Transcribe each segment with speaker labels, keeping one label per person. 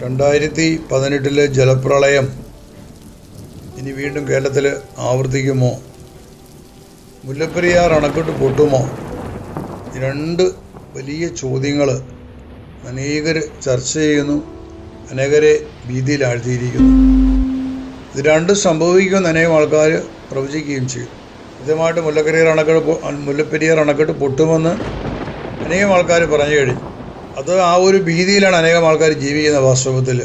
Speaker 1: 2018 ജലപ്രളയം ഇനി വീണ്ടും കേരളത്തിൽ ആവർത്തിക്കുമോ? മുല്ലപ്പെരിയാർ അണക്കെട്ട് പൊട്ടുമോ? രണ്ട് വലിയ ചോദ്യങ്ങൾ അനേകർ ചർച്ച ചെയ്യുന്നു, അനേകരെ ഭീതിയിലാഴ്ത്തിയിരിക്കുന്നു. ഇത് രണ്ടും സംഭവിക്കുമെന്ന് അനേകം ആൾക്കാർ പ്രവചിക്കുകയും ചെയ്യും. കൃത്യമായിട്ട് മുല്ലപ്പെരിയാർ അണക്കെട്ട് പൊട്ടുമെന്ന് അനേകം ആൾക്കാർ പറഞ്ഞു കഴിഞ്ഞു. അത് ആ ഒരു ഭീതിയിലാണ് അനേകം ആൾക്കാർ ജീവിക്കുന്നത് വാസ്തവത്തിൽ.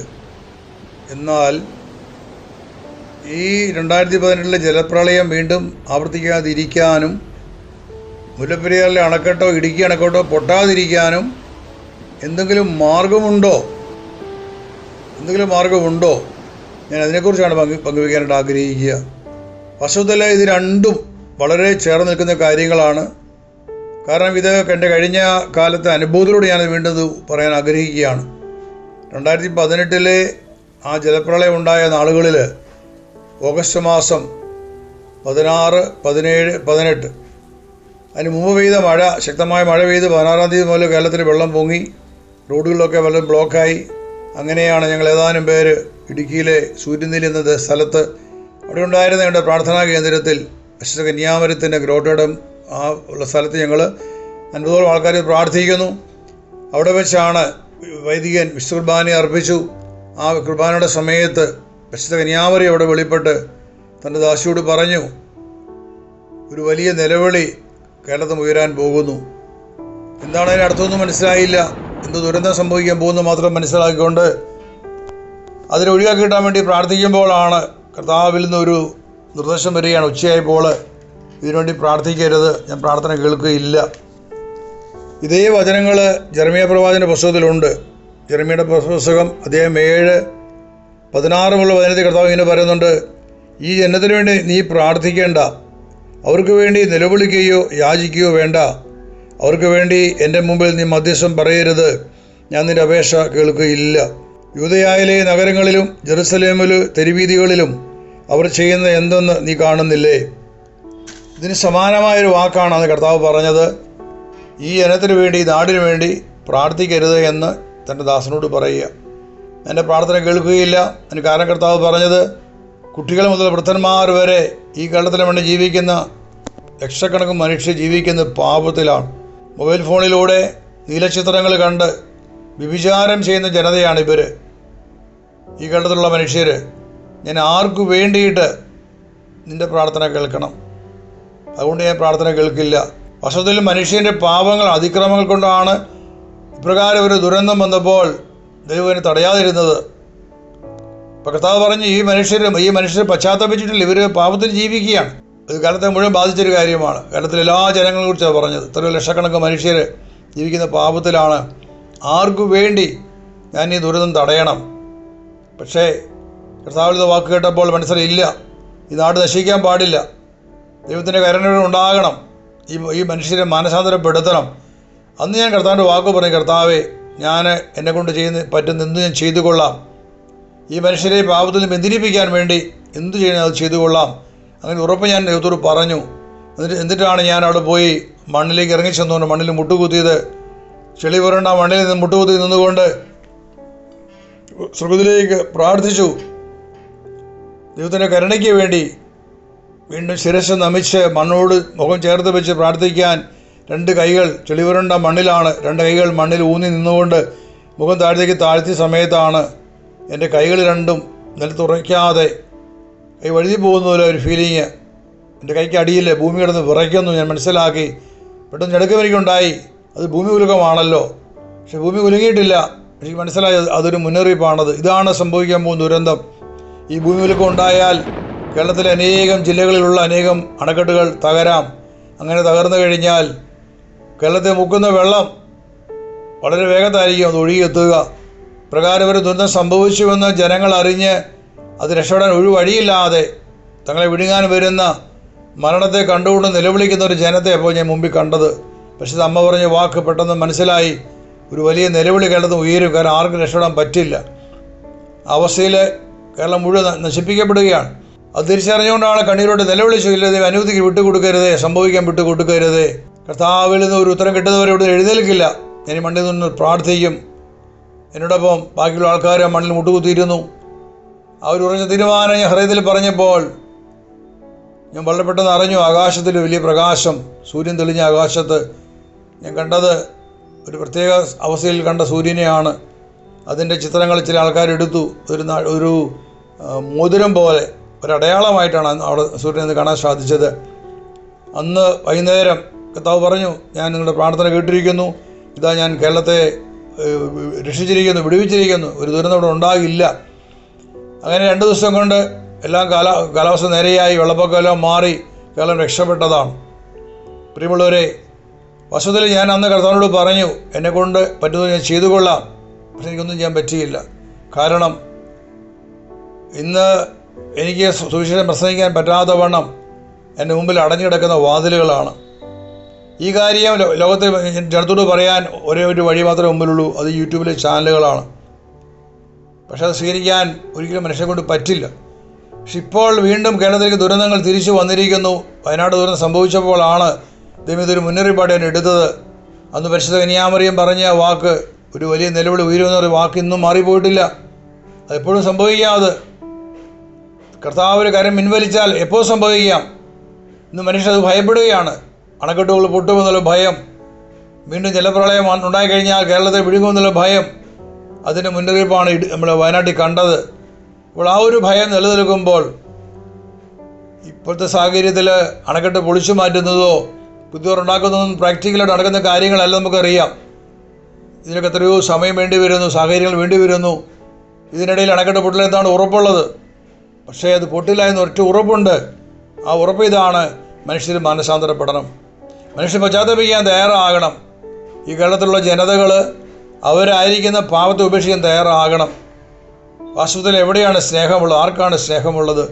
Speaker 1: എന്നാൽ ഈ 2018 ജലപ്രളയം വീണ്ടും ആവർത്തിക്കാതിരിക്കാനും മുല്ലപ്പെരിയാറിലെ അണക്കെട്ടോ ഇടുക്കി അണക്കെട്ടോ പൊട്ടാതിരിക്കാനും എന്തെങ്കിലും മാർഗമുണ്ടോ? ഞാൻ അതിനെക്കുറിച്ചാണ് പങ്കുവയ്ക്കാനായിട്ട് ആഗ്രഹിക്കുക. വാസ്തവത്തിൽ ഇത് രണ്ടും വളരെ ചേർന്ന് നിൽക്കുന്ന കാര്യങ്ങളാണ്. കാരണം ഇത് എൻ്റെ കഴിഞ്ഞ കാലത്തെ അനുഭവത്തിലൂടെ ഞാൻ വീണ്ടും ഇത് പറയാൻ ആഗ്രഹിക്കുകയാണ്. 2018 ആ ജലപ്രളയം ഉണ്ടായ നാളുകളിൽ ഓഗസ്റ്റ് മാസം 16, 17, 18 അതിന് മുമ്പ് പെയ്ത മഴ, ശക്തമായ മഴ പെയ്ത് 16-ാം തീയതി മുതൽ കേരളത്തിൽ വെള്ളം പൊങ്ങി, റോഡുകളിലൊക്കെ വെള്ളം ബ്ലോക്കായി. അങ്ങനെയാണ് ഞങ്ങൾ ഏതാനും പേര് ഇടുക്കിയിലെ സൂര്യനെല്ലി എന്ന സ്ഥലത്ത് അവിടെ ഉണ്ടായിരുന്ന ഞങ്ങളുടെ പ്രാർത്ഥനാ കേന്ദ്രത്തിൽ വിശുദ്ധ കന്യാമരത്തിൻ്റെ ഗ്രോട്ടയുടെ ആ ഉള്ള സ്ഥലത്ത് ഞങ്ങൾ 50ഓളം ആൾക്കാർ പ്രാർത്ഥിക്കുന്നു. അവിടെ വെച്ചാണ് വൈദികൻ വിശുദ്ധ കുർബാന അർപ്പിച്ചു. ആ കുർബാനയുടെ സമയത്ത് വിശുദ്ധ കന്യാമരി അവിടെ വെളിപ്പെട്ട് തൻ്റെ ദാസിയോട് പറഞ്ഞു, ഒരു വലിയ നിലവിളി കേരളത്തിൽ ഉയരാൻ പോകുന്നു. എന്താണ് അതിന് അർത്ഥമൊന്നും മനസ്സിലായില്ല. എന്ത് ദുരന്തം സംഭവിക്കാൻ പോകുന്നു മാത്രം മനസ്സിലാക്കിക്കൊണ്ട് അതിനെ ഒഴിവാക്കി കിട്ടാൻ വേണ്ടി പ്രാർത്ഥിക്കുമ്പോഴാണ് കർത്താവിൽ നിന്നൊരു നിർദ്ദേശം വരികയാണ്. ഉച്ചയായപ്പോൾ ഇതിനുവേണ്ടി പ്രാർത്ഥിക്കരുത്, ഞാൻ പ്രാർത്ഥന കേൾക്കുകയില്ല. ഇതേ വചനങ്ങൾ ജെറമ്യാ പ്രവാചകൻ്റെ പുസ്തകത്തിലുണ്ട്. ജെറമ്യയുടെ പുസ്തകം അധ്യായം 7, 16 വചനത്തിൽ കർത്താവ് ഇങ്ങനെ പറയുന്നുണ്ട്, ഈ ജനത്തിന് വേണ്ടി നീ പ്രാർത്ഥിക്കേണ്ട, അവർക്ക് വേണ്ടി നിലവിളിക്കുകയോ യാചിക്കുകയോ വേണ്ട, അവർക്ക് വേണ്ടി എൻ്റെ മുമ്പിൽ നീ മധ്യസ്ഥം പറയരുത്, ഞാൻ നിൻ്റെ അപേക്ഷ കേൾക്കുകയില്ല. യൂദയായിലെ നഗരങ്ങളിലും ജെറുസലേമിലെ തെരുവീതികളിലും അവർ ചെയ്യുന്ന എന്തെന്ന് നീ കാണുന്നില്ലേ? ഇതിന് സമാനമായൊരു വാക്കാണ് അന്ന് കർത്താവ് പറഞ്ഞത്. ഈ ജനത്തിന് വേണ്ടി, നാടിനു വേണ്ടി പ്രാർത്ഥിക്കരുത് എന്ന് തൻ്റെ ദാസനോട് പറയുക. എൻ്റെ പ്രാർത്ഥന കേൾക്കുകയില്ല. അതിന് കാരണം കർത്താവ് പറഞ്ഞത്, കുട്ടികൾ മുതൽ വൃദ്ധന്മാർ വരെ ഈ കേരളത്തിലെ വേണ്ടി ജീവിക്കുന്ന ലക്ഷക്കണക്കിന് മനുഷ്യർ ജീവിക്കുന്ന പാപത്തിലാണ്. മൊബൈൽ ഫോണിലൂടെ നീലച്ചിത്രങ്ങൾ കണ്ട് വ്യഭിചാരം ചെയ്യുന്ന ജനതയാണ് ഇവർ, ഈ കേരളത്തിലുള്ള മനുഷ്യർ. ഞാൻ ആർക്കു വേണ്ടിയിട്ട് നിൻ്റെ പ്രാർത്ഥന കേൾക്കണം? അതുകൊണ്ട് ഞാൻ പ്രാർത്ഥന കേൾക്കില്ല. വാസ്തവത്തിൽ മനുഷ്യൻ്റെ പാപങ്ങൾ, അതിക്രമങ്ങൾ കൊണ്ടാണ് ഇപ്രകാരം ഒരു ദുരന്തം വന്നപ്പോൾ ദൈവം തടയാതിരുന്നത്. ഇപ്പം കർത്താവ് പറഞ്ഞ് ഈ മനുഷ്യർ പശ്ചാത്തപിച്ചിട്ടില്ല, ഇവർ പാപത്തിൽ ജീവിക്കുകയാണ്. ഇത് കേരളത്തെ മുഴുവൻ ബാധിച്ചൊരു കാര്യമാണ്. കേരളത്തിലെ എല്ലാ ജനങ്ങളെ കുറിച്ചാണ് പറഞ്ഞത്. ഇത്രയും ലക്ഷക്കണക്കിന് മനുഷ്യർ ജീവിക്കുന്ന പാപത്തിലാണ്. ആർക്കു വേണ്ടി ഞാൻ ഈ ദുരിതം തടയണം? പക്ഷേ കർത്താവിൻ്റെ വാക്ക് കേട്ടപ്പോൾ മനസ്സിലില്ല, ഈ നാട് നശിക്കാൻ പാടില്ല, ദൈവത്തിൻ്റെ കരുണ ഉണ്ടാകണം, ഈ മനുഷ്യരെ മാനസാന്തരപ്പെടുത്തണം. അന്ന് ഞാൻ കർത്താവിൻ്റെ വാക്ക് പറയും, കർത്താവേ, ഞാൻ എന്നെക്കൊണ്ട് പറ്റുന്ന എന്ത് ഞാൻ ചെയ്തു കൊള്ളാം, ഈ മനുഷ്യരെ പാപത്തിൽ നിന്ന് ബന്ധിപ്പിക്കാൻ വേണ്ടി എന്ത് ചെയ്യണം അത് ചെയ്തു കൊള്ളാം. അങ്ങനെ ഉറപ്പ് ഞാൻ ദൈവത്തോട് പറഞ്ഞു. എന്നിട്ടാണ് ഞാൻ അവിടെ പോയി മണ്ണിലേക്ക് ഇറങ്ങി ചെന്നുകൊണ്ട് മണ്ണിൽ മുട്ടുകുത്തിയത്. ചെളി പുരണ്ട മണ്ണിൽ നിന്ന് മുട്ടുകുത്തി നിന്നുകൊണ്ട് സ്വർഗ്ഗത്തിലേക്ക് പ്രാർത്ഥിച്ചു. ദൈവത്തിൻ്റെ കരുണയ്ക്ക് വേണ്ടി വീണ്ടും ശിരസ്സ് നമിച്ച് മണ്ണോട് മുഖം ചേർത്ത് വെച്ച് പ്രാർത്ഥിക്കാൻ 2 കൈകൾ ചെളി പുരണ്ട മണ്ണിലാണ്, 2 കൈകൾ മണ്ണിൽ ഊന്നി നിന്നുകൊണ്ട് മുഖം താഴ്ത്തിയ സമയത്താണ് എൻ്റെ കൈകൾ രണ്ടും നിലത്തുറയ്ക്കാതെ കൈ വഴുതി പോകുന്ന പോലെ ഒരു ഫീലിങ്. എൻ്റെ കൈക്ക് അടിയിൽ ഭൂമി കിടന്ന് വിറയ്ക്കുന്നു. ഞാൻ മനസ്സിലാക്കി. പെട്ടെന്ന് ഞെടുക്കമെനിക്കുണ്ടായി. അത് ഭൂമി കുലുക്കമാണല്ലോ. പക്ഷെ ഭൂമി കുലുങ്ങിയിട്ടില്ല. എനിക്ക് മനസ്സിലായത് അതൊരു മുന്നറിയിപ്പാണത്. ഇതാണ് സംഭവിക്കാൻ പോകുന്ന ദുരന്തം. ഈ ഭൂമി കുലുക്കം ഉണ്ടായാൽ കേരളത്തിലെ അനേകം ജില്ലകളിലുള്ള അനേകം അണക്കെട്ടുകൾ തകരാം. അങ്ങനെ തകർന്നു കഴിഞ്ഞാൽ കേരളത്തെ മുക്കുന്ന വെള്ളം വളരെ വേഗത്തായിരിക്കും അത് ഒഴുകിയെത്തുക. പ്രകാരം ഒരു ദുരന്തം സംഭവിച്ചുവെന്ന് ജനങ്ങൾ അറിഞ്ഞ് അത് രക്ഷപ്പെടാൻ ഒരു വഴിയില്ലാതെ തങ്ങളെ വിഴുങ്ങാൻ വരുന്ന മരണത്തെ കണ്ടുകൊണ്ട് നിലവിളിക്കുന്ന ഒരു ജനത്തെ അപ്പോൾ ഞാൻ മുമ്പിൽ കണ്ടത്. പക്ഷേ അമ്മ പറഞ്ഞ വാക്ക് പെട്ടെന്ന് മനസ്സിലായി. ഒരു വലിയ നിലവിളി കേരളത്തിൽ ഉയരും, കാരണം ആർക്കും രക്ഷപ്പെടാൻ പറ്റില്ല. അവസ്ഥയിൽ കേരളം മുഴുവൻ നശിപ്പിക്കപ്പെടുകയാണ്. അത് തിരിച്ചറിഞ്ഞുകൊണ്ടാണ് കണ്ണീരോട് നിലവിളിച്ചു, ഇല്ലതെ അനുമതിക്ക് വിട്ടുകൊടുക്കരുതേ, സംഭവിക്കാൻ വിട്ടുകൊടുക്കരുതേ. കർത്താവിൽ നിന്ന് ഒരു ഉത്തരം കിട്ടുന്നവരെ ഇവിടെ എഴുന്നേൽക്കില്ല. ഞാൻ ഈ മണ്ണിൽ നിന്ന് പ്രാർത്ഥിക്കും. എന്നോടൊപ്പം ബാക്കിയുള്ള ആൾക്കാർ മണ്ണിൽ മുട്ടുകുത്തിയിരുന്നു. അവരുറഞ്ഞ തീരുമാനം ഞാൻ ഹൃദയത്തിൽ പറഞ്ഞപ്പോൾ ഞാൻ വളരെ പെട്ടെന്ന് അറിഞ്ഞു. ആകാശത്തിൽ വലിയ പ്രകാശം, സൂര്യൻ തെളിഞ്ഞ ആകാശത്ത് ഞാൻ കണ്ടത് ഒരു പ്രത്യേക അവസ്ഥയിൽ കണ്ട സൂര്യനെയാണ്. അതിൻ്റെ ചിത്രങ്ങൾ ചില ആൾക്കാരെടുത്തു. ഒരു മോതിരം പോലെ ഒരടയാളമായിട്ടാണ് അവിടെ സൂര്യനെ കാണാൻ സാധിച്ചത്. അന്ന് വൈകുന്നേരം കർത്താവ് പറഞ്ഞു, ഞാൻ നിങ്ങളുടെ പ്രാർത്ഥന കേട്ടിരിക്കുന്നു, ഇതാ ഞാൻ കേരളത്തെ രക്ഷിച്ചിരിക്കുന്നു, വിടുവിച്ചിരിക്കുന്നു, ഒരു ദുരന്തം ഇവിടെ ഉണ്ടാകില്ല. അങ്ങനെ 2 ദിവസം കൊണ്ട് എല്ലാം കാലാവസ്ഥ നേരെയായി, വെള്ളപ്പൊക്കമെല്ലാം മാറി കേരളം രക്ഷപ്പെട്ടതാണ്. പ്രിയമുള്ളവരെ, വസ്തുതയിൽ ഞാൻ അന്ന് കർത്താവിനോട് പറഞ്ഞു, എന്നെക്കൊണ്ട് പറ്റുന്നത് ഞാൻ ചെയ്തു കൊള്ളാം. പക്ഷെ എനിക്കൊന്നും ചെയ്യാൻ പറ്റിയില്ല. കാരണം ഇന്ന് എനിക്ക് സുവിശേഷം പ്രസംഗിക്കാൻ പറ്റാത്ത വണ്ണം എൻ്റെ മുമ്പിൽ അടഞ്ഞു കിടക്കുന്ന വാതിലുകളാണ്. ഈ കാര്യം ലോകത്തെ ജനത്തോട് പറയാൻ ഒരേ ഒരു വഴി മാത്രമേ മുമ്പിലുള്ളൂ, അത് യൂട്യൂബിലെ ചാനലുകളാണ്. പക്ഷെ അത് സ്വീകരിക്കാൻ ഒരിക്കലും മനുഷ്യനെ കൊണ്ട് പറ്റില്ല. പക്ഷെ ഇപ്പോൾ വീണ്ടും കേരളത്തിലേക്ക് ദുരന്തങ്ങൾ തിരിച്ചു വന്നിരിക്കുന്നു. വയനാട് ദുരന്തം സംഭവിച്ചപ്പോഴാണ് ദൈവം ഇതൊരു മുന്നറിയിപ്പായിട്ട് ഞാൻ എടുത്തത്. അന്ന് പരിശുദ്ധ കന്യാമറിയം പറഞ്ഞ വാക്ക്, ഒരു വലിയ നിലവിളി ഉയരുമെന്നൊരു വാക്ക് ഇന്നും മാറിപ്പോയിട്ടില്ല. അതെപ്പോഴും സംഭവിക്കാതെ കർത്താവ് ഒരു കാര്യം പിൻവലിച്ചാൽ എപ്പോൾ സംഭവിക്കാം. ഇന്ന് മനുഷ്യരത് ഭയപ്പെടുകയാണ്. അണക്കെട്ടുകൾ പൊട്ടുമെന്നുള്ള ഭയം, വീണ്ടും ജലപ്രളയം ഉണ്ടായിക്കഴിഞ്ഞാൽ കേരളത്തെ വിഴുങ്ങുമെന്നുള്ള ഭയം, അതിൻ്റെ മുന്നറിയിപ്പാണ് നമ്മൾ വയനാട്ടിൽ കണ്ടത്. അപ്പോൾ ആ ഒരു ഭയം നിലനിൽക്കുമ്പോൾ ഇപ്പോഴത്തെ സാഹചര്യത്തിൽ അണക്കെട്ട് പൊളിച്ചു മാറ്റുന്നതോ പുതിയവരുണ്ടാക്കുന്നതും പ്രാക്ടിക്കലായിട്ട് നടക്കുന്ന കാര്യങ്ങളല്ല നമുക്കറിയാം. ഇതിനൊക്കെ എത്രയോ സമയം വേണ്ടി വരുന്നു, സാഹചര്യങ്ങൾ വേണ്ടി വരുന്നു. ഇതിനിടയിൽ അണക്കെട്ട് പൊട്ടിലെത്താണ് ഉറപ്പുള്ളത്. പക്ഷേ അത് പൊട്ടില്ല എന്ന് ഒറ്റ ഉറപ്പുണ്ട്. ആ ഉറപ്പ് ഇതാണ്, മനുഷ്യർ മാനസാന്തരപ്പെടണം, മനുഷ്യർ പശ്ചാത്തപിക്കാൻ തയ്യാറാകണം. ഈ കേരളത്തിലുള്ള ജനതകൾ അവരായിരിക്കുന്ന പാപത്തെ ഉപേക്ഷിക്കാൻ തയ്യാറാകണം. വാസ്തവത്തിൽ എവിടെയാണ് സ്നേഹമുള്ളത്? ആർക്കാണ് സ്നേഹമുള്ളത്?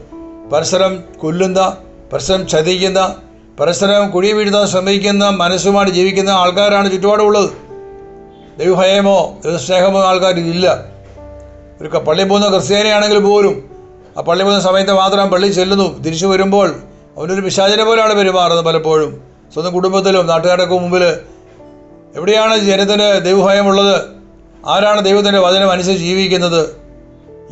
Speaker 1: പരസ്പരം കൊല്ലുന്ന, പരസ്പരം ചതിക്കുന്ന, പരസ്പരം കുഴി വീഴ്ത്താൻ ശ്രമിക്കുന്ന മനസ്സുമായിട്ട് ജീവിക്കുന്ന ആൾക്കാരാണ് ചുറ്റുപാടുള്ളത്. ദൈവഭയമോ ദൈവസ്നേഹമോ ആൾക്കാരില്ല. ഒരു പള്ളിയിൽ പോകുന്ന ക്രിസ്ത്യാനിയാണെങ്കിൽ പോലും ആ പള്ളി പോകുന്ന സമയത്ത് മാത്രം പള്ളി ചെല്ലുന്നു, തിരിച്ചു വരുമ്പോൾ അവനൊരു പിശാചിനെ പോലെയാണ് പെരുമാറുന്നത്. പലപ്പോഴും സ്വന്തം കുടുംബത്തിലും നാട്ടുകാരുടെ മുമ്പിൽ എവിടെയാണ് ജനത്തിന് ദൈവഭയമുള്ളത്? ആരാണ് ദൈവത്തിൻ്റെ വചനം അനുസരിച്ച് ജീവിക്കുന്നത്?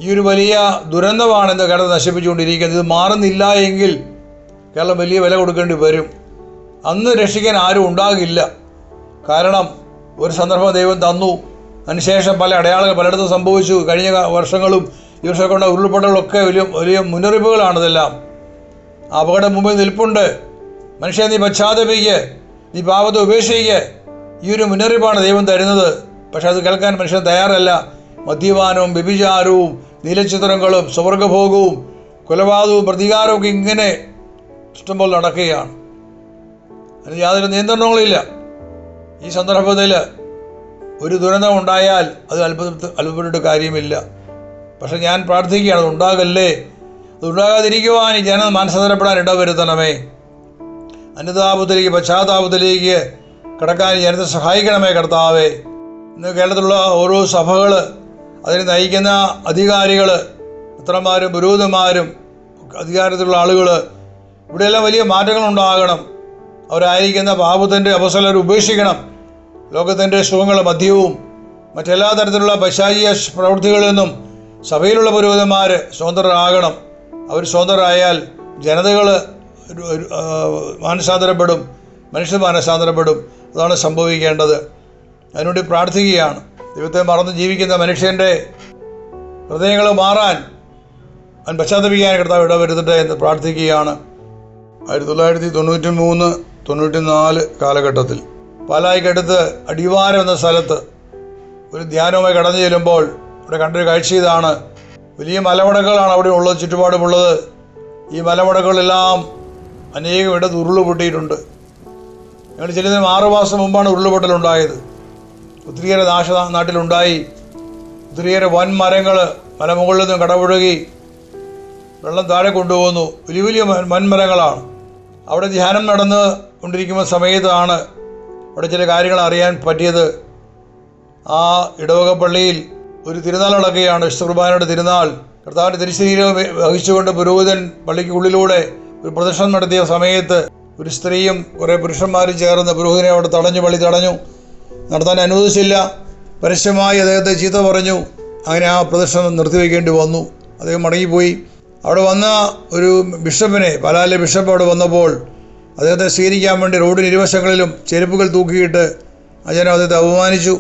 Speaker 1: ഈ ഒരു വലിയ ദുരന്തമാണ് ഇന്ന് കേരളം നശിപ്പിച്ചുകൊണ്ടിരിക്കുന്നത്. ഇത് മാറുന്നില്ല എങ്കിൽ കേരളം വലിയ വില കൊടുക്കേണ്ടി വരും. അന്ന് രക്ഷിക്കാൻ ആരും ഉണ്ടാകില്ല. കാരണം ഒരു സന്ദർഭം ദൈവം തന്നു, അതിനുശേഷം പല അടയാളങ്ങൾ പലയിടത്തും സംഭവിച്ചു. കഴിഞ്ഞ വർഷങ്ങളും ഈ വർഷമൊക്കെ ഉള്ള ഉരുൾപൊട്ടലുകളൊക്കെ വലിയ വലിയ മുന്നറിയിപ്പുകളാണിതെല്ലാം. അപകടം മുമ്പിൽ നിൽപ്പുണ്ട്. മനുഷ്യൻ നീ പശ്ചാത്തപിക്ക്, നീ പാപത്തെ ഉപേക്ഷിക്ക്, ഈ ഒരു മുന്നറിയിപ്പാണ് ദൈവം തരുന്നത്. പക്ഷെ അത് കേൾക്കാൻ മനുഷ്യൻ തയ്യാറല്ല. മദ്യപാനവും വ്യഭിചാരവും നീലച്ചിത്രങ്ങളും സ്വർഗഭോഗവും കൊലപാതകവും പ്രതികാരവും ഒക്കെ ഇങ്ങനെ ഇഷ്ടംപോലെ നടക്കുകയാണ്. അതിന് യാതൊരു നിയന്ത്രണങ്ങളില്ല. ഈ സന്ദർഭത്തിൽ ഒരു ദുരന്തം ഉണ്ടായാൽ അത് അത്ഭുതപ്പെട്ടിട്ട് കാര്യമില്ല. പക്ഷെ ഞാൻ പ്രാർത്ഥിക്കുകയാണ്, അത് ഉണ്ടാകല്ലേ, അത് ഉണ്ടാകാതിരിക്കുവാൻ ഈ ജനം മാനസാന്തരപ്പെടാൻ ഇടവരുത്തണമേ. അനുതാപത്തിലേക്ക് പശ്ചാത്താപത്തിലേക്ക് കടക്കാൻ ജനത്തെ സഹായിക്കണമേ കർത്താവേ. ഇന്ന് കേരളത്തിലുള്ള ഓരോ സഭകൾ, അതിനെ നയിക്കുന്ന അധികാരികൾ, മിത്രന്മാരും പുരോഹിതന്മാരും അധികാരത്തിലുള്ള ആളുകൾ, ഇവിടെയെല്ലാം വലിയ മാറ്റങ്ങളുണ്ടാകണം. അവരായിരിക്കുന്ന പാപത്തിൻ്റെ അവസരം ഉപേക്ഷിക്കണം. ലോകത്തിൻ്റെ സുഖങ്ങളും മദ്യവും മറ്റെല്ലാ തരത്തിലുള്ള പൈശാചിക പ്രവൃത്തികളിൽ നിന്നും സഭയിലുള്ള പുരോഹിതന്മാർ സ്വതന്ത്രരാകണം. അവർ സ്വതന്ത്രരായാൽ ജനതകൾ മാനസാന്തരപ്പെടും, മനുഷ്യർ മാനസാന്തരപ്പെടും. അതാണ് സംഭവിക്കേണ്ടത്. അതിനുവേണ്ടി പ്രാർത്ഥിക്കുകയാണ്. ദൈവത്തെ മറന്ന് ജീവിക്കുന്ന മനുഷ്യൻ്റെ ഹൃദയങ്ങൾ മാറാൻ, അവൻ പശ്ചാത്തപിക്കാൻ കർത്താവ് ഇടവരുത്തട്ടെ എന്ന് പ്രാർത്ഥിക്കുകയാണ്. 1993-94 കാലഘട്ടത്തിൽ പാലായിക്കടുത്ത് അടിവാരം എന്ന സ്ഥലത്ത് ഒരു ധ്യാനവുമായി കടന്നു ചെല്ലുമ്പോൾ ഇവിടെ കണ്ടൊരു കാഴ്ച ഇതാണ്. വലിയ മലമടകളാണ് അവിടെ ഉള്ളത്, ചുറ്റുപാടുമുള്ളത്. ഈ മലമടകളെല്ലാം അനേകം ഇടത്ത് ഉരുള് പൊട്ടിയിട്ടുണ്ട്. ഞങ്ങൾ ചെല്ലുന്നതിന് 6 മാസം മുമ്പാണ് ഉരുളുപൊട്ടലുണ്ടായത്. ഒത്തിരിയേറെ നാട്ടിലുണ്ടായി. ഒത്തിരിയേറെ വൻമരങ്ങൾ മലമുകളിൽ നിന്നും കടപുഴകി വെള്ളം താഴെ കൊണ്ടുപോകുന്നു. വലിയ വലിയ വൻമരങ്ങളാണ്. അവിടെ ധ്യാനം നടന്ന് കൊണ്ടിരിക്കുന്ന സമയത്താണ് അവിടെ ചില കാര്യങ്ങൾ അറിയാൻ പറ്റിയത്. ആ ഇടവക പള്ളിയിൽ ഒരു തിരുനാൾ നടക്കുകയാണ്, വിശുദ്ധ കുർബാനയുടെ തിരുനാൾ. കർത്താവിൻ്റെ തിരുശരീരം വഹിച്ചുകൊണ്ട് പുരോഹിതൻ പള്ളിക്ക് ഉള്ളിലൂടെ ഒരു പ്രദർശനം നടത്തിയ സമയത്ത് ഒരു സ്ത്രീയും കുറേ പുരുഷന്മാരും ചേർന്ന് പുരോഹിതനെ അവിടെ തടഞ്ഞു, പള്ളി തടഞ്ഞു, നടത്താൻ അനുവദിച്ചില്ല. പരസ്യമായി അദ്ദേഹത്തെ ചീത്ത പറഞ്ഞു. അങ്ങനെ ആ പ്രദർശനം നിർത്തിവെക്കേണ്ടി വന്നു. അദ്ദേഹം മടങ്ങിപ്പോയി. അവിടെ വന്ന ഒരു ബിഷപ്പിനെ, പാലായിലെ ബിഷപ്പ് അവിടെ വന്നപ്പോൾ അദ്ദേഹത്തെ സ്വീകരിക്കാൻ വേണ്ടി റോഡിന് ഇരുവശങ്ങളിലും ചെരുപ്പുകൾ തൂക്കിയിട്ട് ആ ജനം അദ്ദേഹത്തെ അപമാനിച്ചു.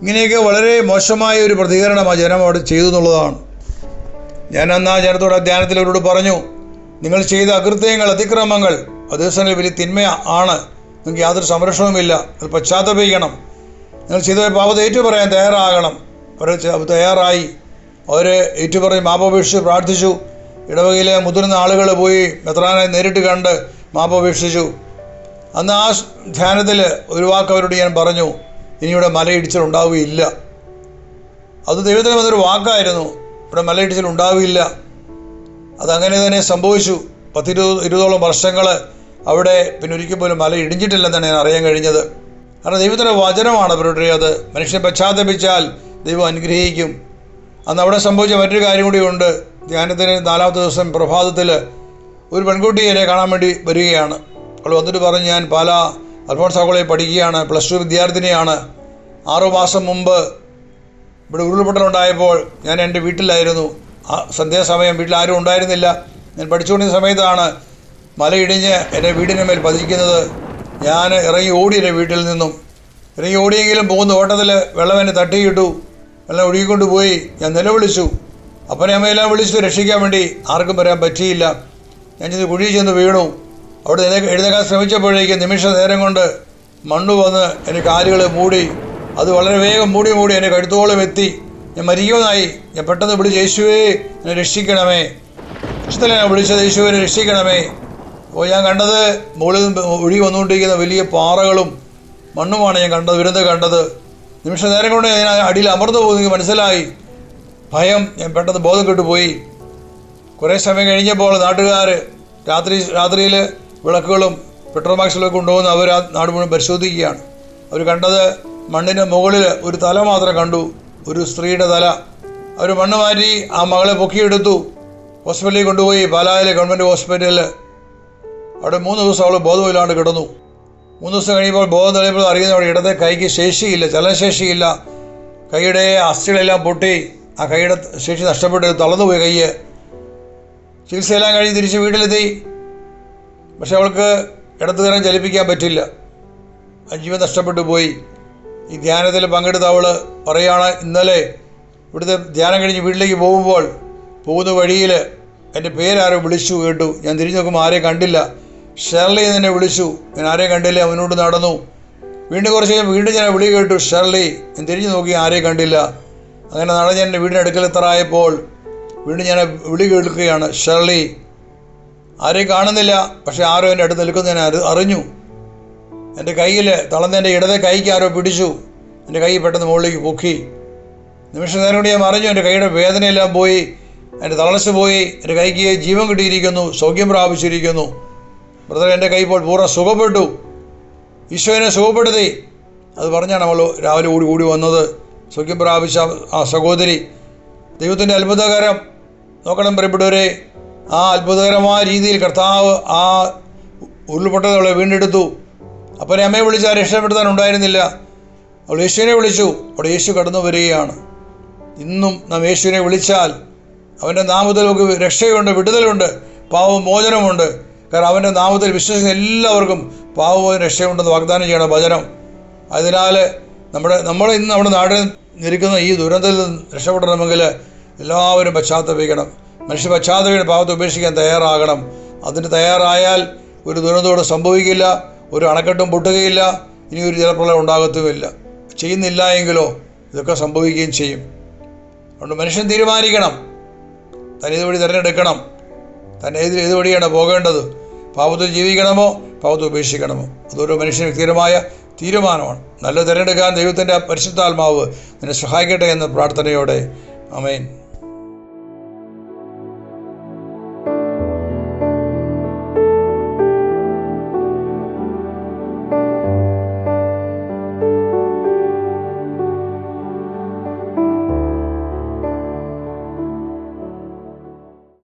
Speaker 1: ഇങ്ങനെയൊക്കെ വളരെ മോശമായ ഒരു പ്രതികരണം ആ ജനം അവിടെ ചെയ്തു എന്നുള്ളതാണ്. ഞാൻ അന്ന് ആ ജനത്തോട് ധ്യാനത്തിൽ അവരോട് പറഞ്ഞു, നിങ്ങൾ ചെയ്ത അകൃത്യങ്ങൾ, അതിക്രമങ്ങൾ ദിവസങ്ങളിൽ വലിയ തിന്മ ആണ്. നിങ്ങൾക്ക് യാതൊരു സംരക്ഷണവുമില്ല. നിങ്ങൾ പശ്ചാത്തപിക്കണം. നിങ്ങൾ ചെയ്ത പാപത്തെ ഏറ്റുപറയാൻ തയ്യാറാകണം. അവർ തയ്യാറായി. അവർ ഏറ്റുപറഞ്ഞ് മാപ്പപേക്ഷിച്ച് പ്രാർത്ഥിച്ചു. ഇടവകയിലെ മുതിർന്ന ആളുകൾ പോയി മെത്രാനെ നേരിട്ട് കണ്ട് മാപ്പപേക്ഷിച്ചു. അന്ന് ആ ധ്യാനത്തിൽ ഒരു വാക്ക് അവരോട് ഞാൻ പറഞ്ഞു, ഇനിയിവിടെ മലയിടിച്ചിൽ ഉണ്ടാവുകയില്ല. അത് ദൈവത്തിന് വന്നൊരു വാക്കായിരുന്നു. ഇവിടെ മലയിടിച്ചിൽ ഉണ്ടാവുകയില്ല. അതങ്ങനെ തന്നെ സംഭവിച്ചു. 10-20 വർഷങ്ങൾ അവിടെ പിന്നെ ഒരിക്കൽ പോലും മല ഇടിഞ്ഞിട്ടില്ലെന്നാണ് ഞാൻ അറിയാൻ കഴിഞ്ഞത്. കാരണം ദൈവത്തിൻ്റെ വചനമാണ് അവരുടെ. അത് മനുഷ്യനെ പശ്ചാത്തപിച്ചാൽ ദൈവം അനുഗ്രഹിക്കും. അന്ന് അവിടെ സംഭവിച്ച മറ്റൊരു കാര്യം കൂടിയുണ്ട്. ധ്യാനത്തിന് 4ാമത്തെ ദിവസം പ്രഭാതത്തിൽ ഒരു പെൺകുട്ടിയെ എന്നെ കാണാൻ വേണ്ടി വരികയാണ്. അവൾ വന്നിട്ട് പറഞ്ഞു, ഞാൻ പാലാ അൽഫോൺസാ കോളേജിൽ പഠിക്കുകയാണ്, +2 വിദ്യാർത്ഥിനിയാണ്. 6 മാസം മുമ്പ് ഇവിടെ ഉരുൾപൊട്ടലുണ്ടായപ്പോൾ ഞാൻ എൻ്റെ വീട്ടിലായിരുന്നു. ആ സന്ധ്യാസമയം വീട്ടിൽ ആരും ഉണ്ടായിരുന്നില്ല. ഞാൻ പഠിച്ചുകൊണ്ടിരുന്ന സമയത്താണ് മലയിടിഞ്ഞ് എൻ്റെ വീടിന് മേൽ പതിക്കുന്നത്. ഞാൻ ഇറങ്ങി ഓടി. എൻ്റെ വീട്ടിൽ നിന്നും ഇറങ്ങി ഓടിയെങ്കിലും പോകുന്ന ഓട്ടത്തിൽ വെള്ളം എന്നെ തട്ടിയിട്ടു. വെള്ളം ഒഴുകിക്കൊണ്ട് പോയി. ഞാൻ നിലവിളിച്ചു. അപ്പനെ അമ്മയെല്ലാം വിളിച്ചു രക്ഷിക്കാൻ വേണ്ടി. ആർക്കും വരാൻ പറ്റിയില്ല. ഞാൻ കുഴിയിൽ ചെന്ന് വീണു. അവിടെ എഴുന്നേക്കാൻ ശ്രമിച്ചപ്പോഴേക്കും നിമിഷ നേരം കൊണ്ട് മണ്ണ് വന്ന് എൻ്റെ കാലുകൾ മൂടി. അത് വളരെ വേഗം മൂടി എൻ്റെ കഴുത്തോളം എത്തി. ഞാൻ മരിക്കുമെന്നായി. ഞാൻ പെട്ടെന്ന് വിളിച്ച്, യേശുവേ എന്നെ രക്ഷിക്കണമേ. ഇഷ്ടത്തിലെ ഞാൻ വിളിച്ചത്, യേശുവിനെ രക്ഷിക്കണമേ. അപ്പോൾ ഞാൻ കണ്ടത് മുകളിൽ നിന്ന് ഒഴുകി വന്നുകൊണ്ടിരിക്കുന്ന വലിയ പാറകളും മണ്ണുമാണ് ഞാൻ ദുരന്തം കണ്ടത്. നിമിഷ നേരം കൊണ്ട് ഞാൻ അടിയിൽ അമർന്നു പോകുന്നത് മനസ്സിലായി. ഭയം. ഞാൻ പെട്ടെന്ന് ബോധം കെട്ടുപോയി. കുറേ സമയം കഴിഞ്ഞപ്പോൾ നാട്ടുകാർ രാത്രിയിൽ വിളക്കുകളും പെട്രോൾ ബാക്സിലൊക്കെ കൊണ്ടുപോകുന്ന അവർ ആ നാട് മുഴുവൻ പരിശോധിക്കുകയാണ്. അവർ കണ്ടത് മണ്ണിന് മുകളിൽ ഒരു തല മാത്രം കണ്ടു, ഒരു സ്ത്രീയുടെ തല. അവർ മണ്ണ് മാറ്റി ആ മകളെ പൊക്കിയെടുത്തു. ഹോസ്പിറ്റലിൽ കൊണ്ടുപോയി, പാലായിലെ ഗവൺമെൻറ് ഹോസ്പിറ്റലിൽ. അവിടെ 3 ദിവസം അവൾ ബോധമില്ലാണ്ട് കിടന്നു. 3 ദിവസം കഴിയുമ്പോൾ ബോധം തെളിയുമ്പോൾ അറിയുന്ന അവിടെ ഇടത്തെ കൈക്ക് ശേഷിയില്ല, ചലനശേഷിയില്ല. കൈയുടെ അസ്ഥികളെല്ലാം പൊട്ടി. ആ കൈയുടെ ശേഷി നഷ്ടപ്പെട്ട് തളർന്നുപോയി കൈയ്യ്. ചികിത്സയെല്ലാം കഴിഞ്ഞ് തിരിച്ച് വീട്ടിലെത്തി. പക്ഷെ അവൾക്ക് ഇടത്ത് കരം ചലിപ്പിക്കാൻ പറ്റില്ല. ആ ജീവൻ നഷ്ടപ്പെട്ടു പോയി. ഈ ധ്യാനത്തിൽ പങ്കെടുത്ത അവൾ പറയുകയാണ്, ഇന്നലെ ഇവിടുത്തെ ധ്യാനം കഴിഞ്ഞ് വീട്ടിലേക്ക് പോകുന്ന വഴിയിൽ എൻ്റെ പേരാരോ വിളിച്ചു കേട്ടു. ഞാൻ തിരിഞ്ഞു നോക്കുമ്പോൾ ആരെയും കണ്ടില്ല. ഷെർലി എന്നെ വിളിച്ചു. ഞാൻ ആരെയും കണ്ടില്ല. അവനോട് നടന്നു. വീണ്ടും കുറച്ച് കഴിഞ്ഞ് വീണ്ടും ഞാൻ വിളി കേട്ടു, ഷെർലി. ഞാൻ തിരിഞ്ഞു നോക്കി, ആരെയും കണ്ടില്ല. അങ്ങനെ നടന്ന് എൻ്റെ വീടിന് അടുക്കലെത്തറായപ്പോൾ വീണ്ടും ഞാൻ വിളി കേൾക്കുകയാണ്, ഷെർലി. ആരെയും കാണുന്നില്ല. പക്ഷെ ആരോ എൻ്റെ അടുത്ത് നിൽക്കുന്ന ഞാൻ അറിഞ്ഞു. എൻ്റെ കയ്യിൽ തളർന്ന എൻ്റെ ഇടത്തെ കൈക്ക് ആരോ പിടിച്ചു. എൻ്റെ കൈ പെട്ടെന്ന് മുകളിലേക്ക് പൊക്കി. നിമിഷ നേരം കൊണ്ട് ഞാൻ അറിഞ്ഞു. എൻ്റെ കൈയുടെ വേദനയെല്ലാം പോയി, എൻ്റെ തളർച്ച പോയി. എൻ്റെ കൈക്ക് ജീവൻ കിട്ടിയിരിക്കുന്നു, സൗഖ്യം പ്രാപിച്ചിരിക്കുന്നു. ബ്രദർ, എൻ്റെ കൈ ഇപ്പോൾ പൂർണ്ണ സുഖപ്പെട്ടു. ഈശോനെ സുഖപ്പെടുത്തി. അത് പറഞ്ഞാണ് നമ്മൾ രാവിലെ കൂടി വന്നത്. സൗഖ്യം പ്രാപിച്ച ആ സഹോദരി. ദൈവത്തിൻ്റെ അത്ഭുതകരം നോക്കണം പ്രിയപ്പെട്ടവരെ. ആ അത്ഭുതകരമായ രീതിയിൽ കർത്താവ് ആ ഉരുൾപൊട്ടലുകളെ വീണ്ടെടുത്തു. അപ്പനെ അമ്മയെ വിളിച്ച് ആ രക്ഷപ്പെടുത്താൻ ഉണ്ടായിരുന്നില്ല. അവൾ യേശുവിനെ വിളിച്ചു. അവിടെ യേശു കടന്നു വരികയാണ്. ഇന്നും നാം യേശുവിനെ വിളിച്ചാൽ അവൻ്റെ നാമത്തിൽ നമുക്ക് രക്ഷയുണ്ട്, വിടുതലുണ്ട്, പാപമോചനമുണ്ട്. കാരണം അവൻ്റെ നാമത്തിൽ വിശ്വസിക്കുന്ന എല്ലാവർക്കും പാപമോചന രക്ഷയുണ്ടെന്ന് വാഗ്ദാനം ചെയ്യണം വചനം. അതിനാൽ നമ്മൾ ഇന്ന് നമ്മുടെ നാട്ടിൽ നിൽക്കുന്ന ഈ ദുരന്തത്തിൽ നിന്ന് രക്ഷപ്പെടണമെങ്കിൽ എല്ലാവരും പശ്ചാത്തപിക്കണം. മനുഷ്യ പശ്ചാത്തപിക്കണം, പാപത്തെ ഉപേക്ഷിക്കാൻ തയ്യാറാകണം. അതിന് തയ്യാറായാൽ ഒരു ദുരന്തത്തോട് സംഭവിക്കില്ല, ഒരു അണക്കെട്ടും പൊട്ടുകയില്ല, ഇനി ഒരു ജലപ്രളയം ഉണ്ടാകത്തുമില്ല. ചെയ്യുന്നില്ല എങ്കിലോ ഇതൊക്കെ സംഭവിക്കുകയും ചെയ്യും. അതുകൊണ്ട് മനുഷ്യൻ തീരുമാനിക്കണം, താൻ ഏത് വഴി തിരഞ്ഞെടുക്കണം, താൻ ഏത് വഴിയാണ് പോകേണ്ടത്. പാപത്തിൽ ജീവിക്കണമോ പാപത്തെ ഉപേക്ഷിക്കണമോ, അതൊരു മനുഷ്യന് വ്യക്തിപരമായ തീരുമാനമാണ്. നല്ല തിരഞ്ഞെടുക്കാൻ ദൈവത്തിൻ്റെ പരിശുദ്ധാത്മാവ് നിന്നെ സഹായിക്കട്ടെ എന്ന പ്രാർത്ഥനയോടെ ആമേൻ.